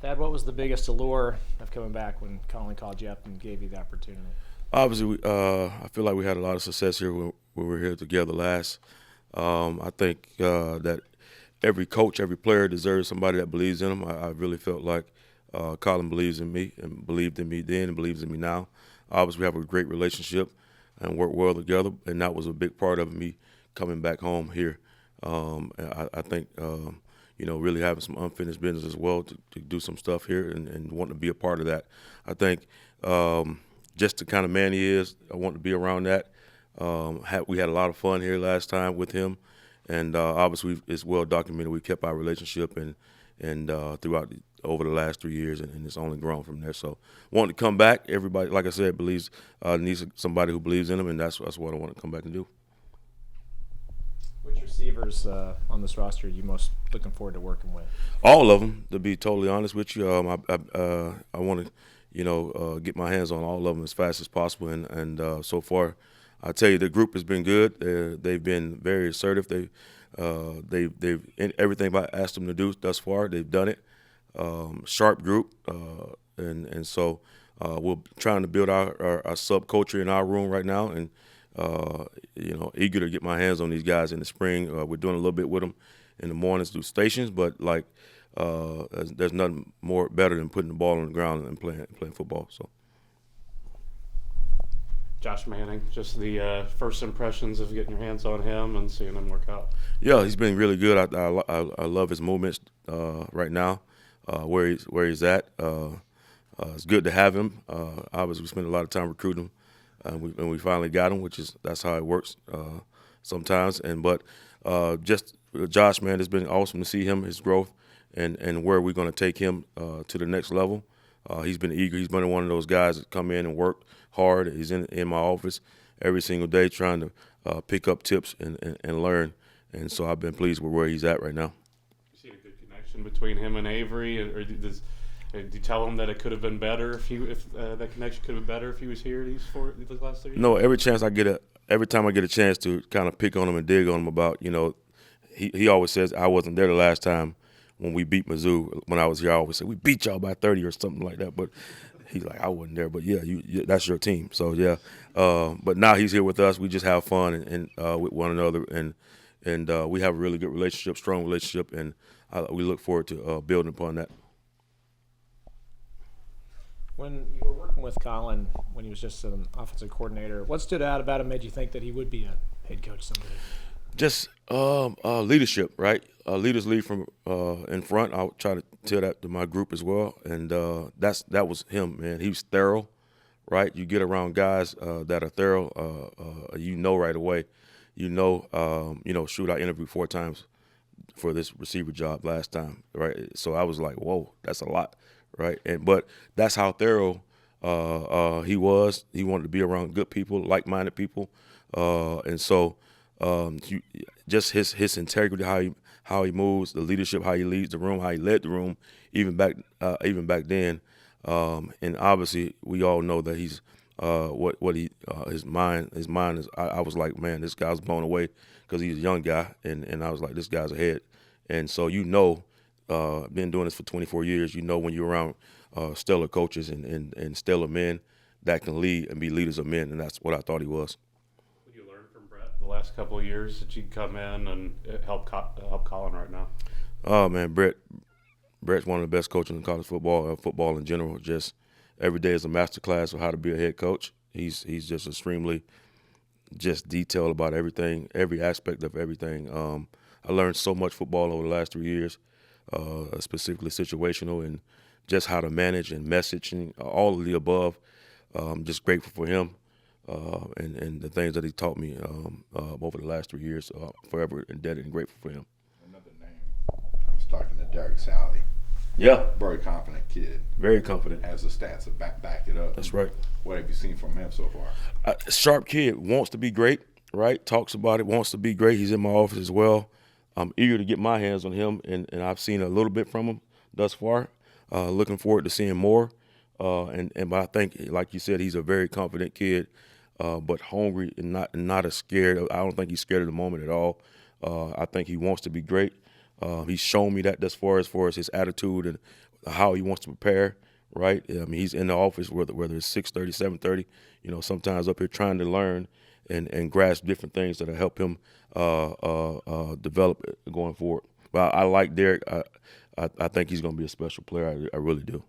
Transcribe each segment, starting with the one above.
Thad, what was the biggest allure of coming back when Colin called you up and gave you the opportunity? Obviously, I feel like we had a lot of success here when we were here together last. I think that every coach, every player deserves somebody that believes in them. I really felt like Colin believes in me and believed in me then and believes in me now. Obviously, we have a great relationship and work well together, and that was a big part of me coming back home here. I think really having some unfinished business as well to do some stuff here and wanting to be a part of that. I think just the kind of man he is, I want to be around that. We had a lot of fun here last time with him, and obviously it's well documented. We kept our relationship and throughout over the last 3 years, and it's only grown from there. So, wanting to come back, everybody, like I said, believes needs somebody who believes in them, and that's what I want to come back and do. Which receivers on this roster are you most looking forward to working with? All of them, to be totally honest with you. I want to, get my hands on all of them as fast as possible, and so far, I tell you, the group has been good. They've been very assertive. They've in everything I asked them to do thus far, they've done it. Sharp group, and so we're trying to build our subculture in our room right now, and eager to get my hands on these guys in the spring. We're doing a little bit with them in the mornings through stations, but there's nothing more better than putting the ball on the ground and playing football. So. Josh Manning, just the first impressions of getting your hands on him and seeing him work out. Yeah, he's been really good. I love his movements right now, where he's at. It's good to have him. Obviously, we spent a lot of time recruiting him, and we finally got him, that's how it works sometimes. But just Josh, man, it's been awesome to see him, his growth, and where we're going to take him to the next level. He's been eager. He's been one of those guys that come in and work hard. He's in my office every single day trying to pick up tips and learn. And so I've been pleased with where he's at right now. You see a good connection between him and Avery, or do you tell him that it could have been better if that connection could have been better if he was here these last 3 years? No, every time I get a chance to kind of pick on him and dig on him about, he always says I wasn't there the last time when we beat Mizzou. When I was here, I always say we beat y'all by 30 or something like that. But he's like, I wasn't there. But yeah, that's your team. So yeah. But now he's here with us. We just have fun and with one another, and we have a really good relationship, strong relationship, and we look forward to building upon that. When you were working with Colin, when he was just an offensive coordinator, what stood out about him made you think that he would be a head coach someday? Just leadership, right? Leaders lead from in front. I'll try to tell that to my group as well, and that was him, man. He was thorough, right? You get around guys that are thorough, right away. Shoot, I interviewed 4 times for this receiver job last time, right? So I was like, whoa, that's a lot, right? But that's how thorough he was. He wanted to be around good people, like-minded people, and so. Just his integrity, how he moves, the leadership, how he leads the room, how he led the room, even back then, and obviously we all know that he's his mind is. I was like, man, this guy's blown away because he's a young guy, and I was like, this guy's ahead, and so been doing this for 24 years. When you're around stellar coaches and stellar men that can lead and be leaders of men, and that's what I thought he was. The last couple of years that you come in and help Colin right now? Oh man, Brett's one of the best coaches in college football, football in general. Just every day is a master class of how to be a head coach. He's just extremely just detailed about everything, every aspect of everything. I learned so much football over the last 3 years, specifically situational and just how to manage and message and all of the above. I'm just grateful for him. And the things that he taught me over the last 3 years, forever indebted and grateful for him. Another name. I was talking to Derek Sally. Yeah. Very confident kid. Very confident. Has the stats to back it up. That's right. What have you seen from him so far? Sharp kid, wants to be great, right? Talks about it, wants to be great. He's in my office as well. I'm eager to get my hands on him, and I've seen a little bit from him thus far. Looking forward to seeing more. But I think, like you said, he's a very confident kid. But hungry and not as scared. I don't think he's scared of the moment at all. I think he wants to be great. He's shown me that as far as his attitude and how he wants to prepare, right? I mean, he's in the office whether it's 6:30, 7:30, sometimes up here trying to learn and grasp different things that'll help him develop going forward. But I like Derek. I think he's going to be a special player. I really do.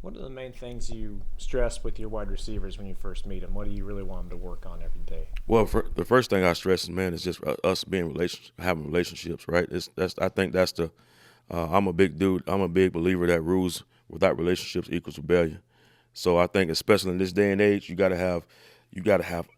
What are the main things you stress with your wide receivers when you first meet them? What do you really want them to work on every day? Well, the first thing I stress is, man, is just us having relationships, right? I think that's the. I'm a big dude. I'm a big believer that rules without relationships equals rebellion. So I think, especially in this day and age, you got to have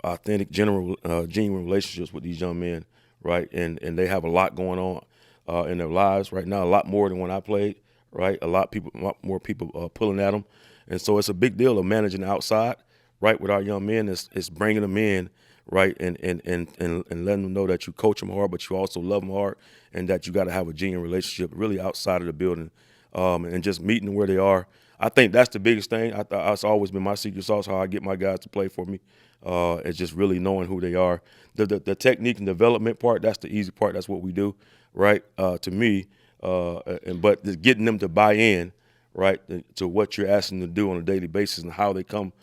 authentic, genuine relationships with these young men, right? And they have a lot going on in their lives right now, a lot more than when I played, right? A lot more people pulling at them, and so it's a big deal of managing the outside, right? With our young men, it's bringing them in, right, and letting them know that you coach them hard, but you also love them hard, and that you got to have a genuine relationship really outside of the building, and just meeting them where they are. I think that's the biggest thing. It's always been my secret sauce, how I get my guys to play for me. It's just really knowing who they are. The technique and development part, that's the easy part. That's what we do, right, to me. But just getting them to buy in, right, to what you're asking them to do on a daily basis and how they come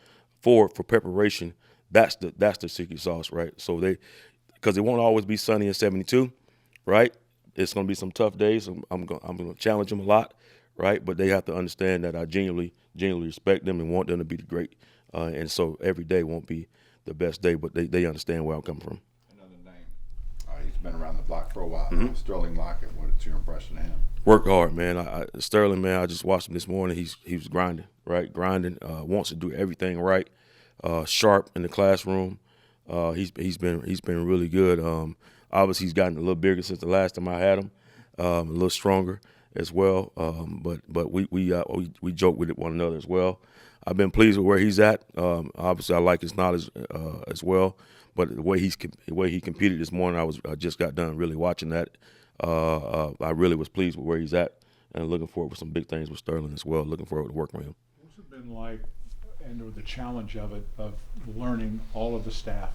forward for preparation, that's the secret sauce, right? So because it won't always be sunny in 72, right? It's going to be some tough days. I'm going to challenge them a lot, right? But they have to understand that I genuinely respect them and want them to be the great. And so every day won't be the best day, but they understand where I'm coming from. Another name. He's been around the block for a while. Sterling Lockett. What's your impression of him? Work hard, man. Sterling, man, I just watched him this morning. He was grinding, right? Grinding. Wants to do everything right. Sharp in the classroom. He's been really good. Obviously, he's gotten a little bigger since the last time I had him. A little stronger as well. But we joke with one another as well. I've been pleased with where he's at. Obviously, I like his knowledge as well. But the way he competed this morning, I just got done really watching that. I really was pleased with where he's at, and looking forward for some big things with Sterling as well. Looking forward to working with him. What's it been like, and the challenge of it, of learning all of the staff,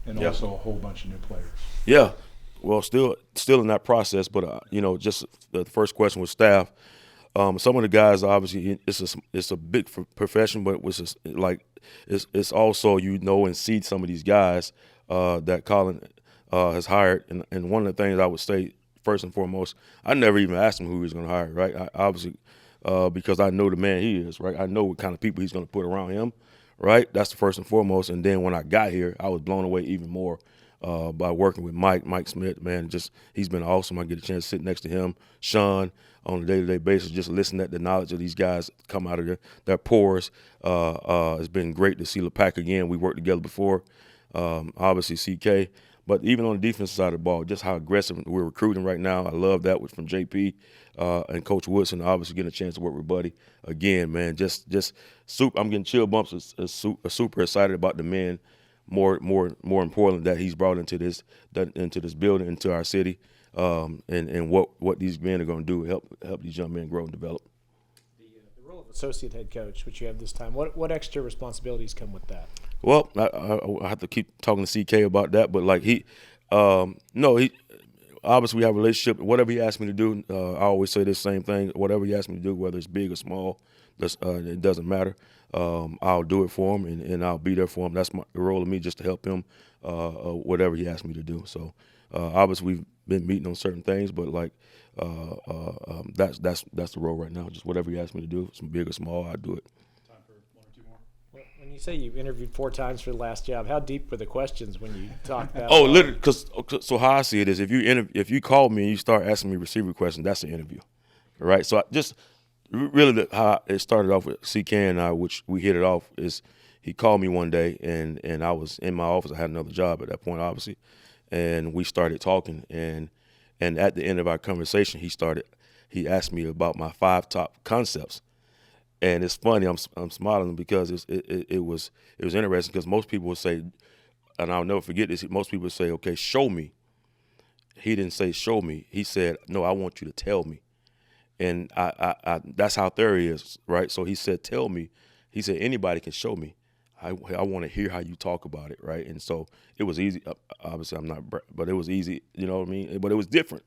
and also a whole bunch of new players? Yeah, well, still in that process, but just the first question was staff. Some of the guys, obviously, it's a big profession, but it's also and see some of these guys that Colin has hired, and one of the things I would say first and foremost, I never even asked him who he was going to hire, right? Obviously, because I know the man he is, right? I know what kind of people he's going to put around him, right? That's the first and foremost. And then when I got here, I was blown away even more by working with Mike Smith, man. He's been awesome. I get a chance to sit next to him, Sean, on a day-to-day basis, just listen at the knowledge of these guys come out of their pores. It's been great to see LePac again. We worked together before, obviously CK. But even on the defensive side of the ball, just how aggressive we're recruiting right now, I love that from JP and Coach Woodson. Obviously, getting a chance to work with Buddy again, man. I'm getting chill bumps. Super excited about the men. More important that he's brought into this building, into our city, and what these men are going to do help these young men grow and develop. The role of associate head coach, which you have this time, what extra responsibilities come with that? Well, I have to keep talking to CK about that, but he obviously we have a relationship. Whatever he asks me to do, I always say the same thing. Whatever he asks me to do, whether it's big or small, it doesn't matter. I'll do it for him, and I'll be there for him. That's the role of me, just to help him, whatever he asks me to do. So obviously we've been meeting on certain things, but that's the role right now. Just whatever he asks me to do, some big or small, I do it. Time for one or two more. When you say you interviewed 4 times for the last job, how deep were the questions when you talked that? Oh, literally, so how I see it is, if you call me and you start asking me receiver questions, that's an interview, right? So really how it started off with CK and I, which we hit it off, is he called me one day and I was in my office. I had another job at that point, obviously, and we started talking. And at the end of our conversation, he asked me about my 5 top concepts. And it's funny, I'm smiling because it was interesting, because most people would say, and I'll never forget this, most people would say, okay, show me. He didn't say show me. He said, no, I want you to tell me. And I that's how thorough he is, right? So he said, tell me. He said, anybody can show me. I want to hear how you talk about it, right? And so it was easy. Obviously, I'm not, but it was easy, you know what I mean? But it was different.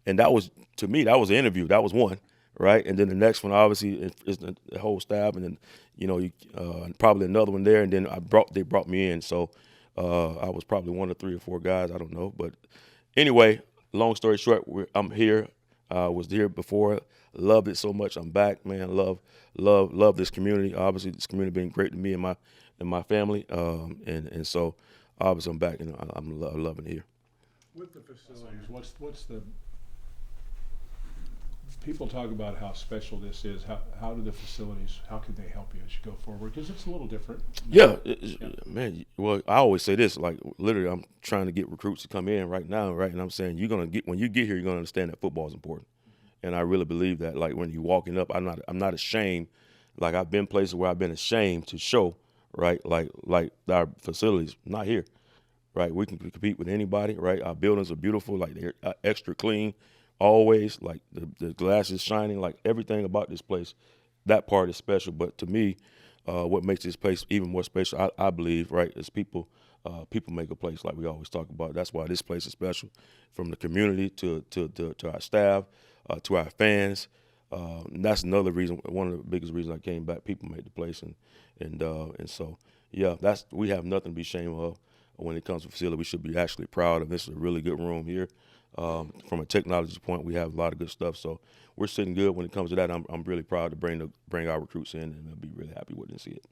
And that was, to me, that was an interview. That was one, right? And then the next one obviously is the whole staff, and then probably another one there, and then they brought me in, so I was probably one of 3 or 4 guys, I don't know, but anyway, long story short, I'm here. Was here before, loved it so much. I'm back, man. Love this community. Obviously, this community been great to me and my family, and so obviously I'm back and I'm loving it here. With the facilities, what's the, people talk about how special this is. How do the facilities, how can they help you as you go forward? Because it's a little different. Yeah, man. Well, I always say this, like literally, I'm trying to get recruits to come in right now, right? And I'm saying when you get here, you're gonna understand that football is important, and I really believe that. Like when you're walking up, I'm not ashamed. Like I've been places where I've been ashamed to show, right? Like our facilities, not here, right? We can compete with anybody, right? Our buildings are beautiful, like they're extra clean, always. Like the glass is shining, like everything about this place. That part is special, but to me, what makes this place even more special, I believe, right, is people. People make a place, like we always talk about. That's why this place is special, from the community to our staff, to our fans. And that's another reason. One of the biggest reasons I came back. People made the place, and so yeah, we have nothing to be ashamed of when it comes to facility. We should be actually proud of. This is a really good room here. From a technology point, we have a lot of good stuff. So we're sitting good when it comes to that. I'm really proud to bring our recruits in, and I'll be really happy with it and see it.